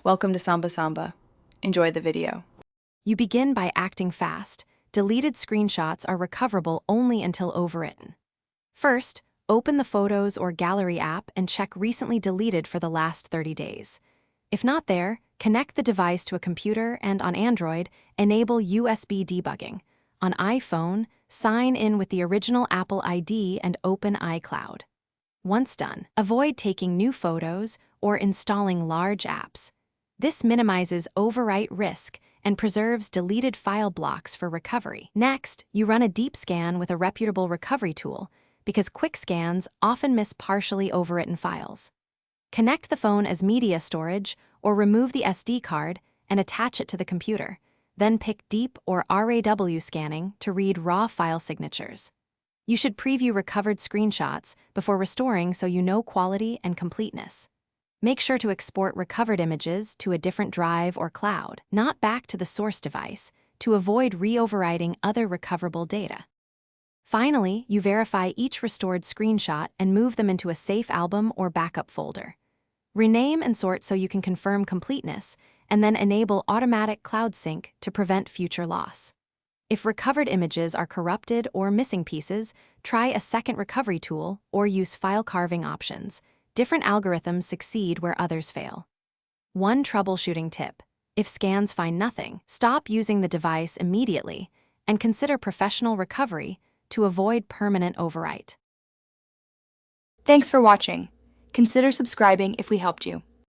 Welcome to Samba Samba. Enjoy the video. You begin by acting fast. Deleted screenshots are recoverable only until overwritten. First, open the Photos or Gallery app and check Recently Deleted for the last 30 days. If not there, connect the device to a computer and on Android, enable USB debugging. On iPhone, sign in with the original Apple ID and open iCloud. Once done, avoid taking new photos or installing large apps. This minimizes overwrite risk and preserves deleted file blocks for recovery. Next, you run a deep scan with a reputable recovery tool because quick scans often miss partially overwritten files. Connect the phone as media storage or remove the SD card and attach it to the computer. Then pick deep or RAW scanning to read raw file signatures. You should preview recovered screenshots before restoring so you know quality and completeness. Make sure to export recovered images to a different drive or cloud, not back to the source device, to avoid re-overwriting other recoverable data. Finally, you verify each restored screenshot and move them into a safe album or backup folder. Rename and sort so you can confirm completeness, and then enable automatic cloud sync to prevent future loss. If recovered images are corrupted or missing pieces, try a second recovery tool or use file carving options. Different algorithms succeed where others fail. One troubleshooting tip: if scans find nothing, stop using the device immediately and consider professional recovery to avoid permanent overwrite. Thanks for watching. Consider subscribing if we helped you.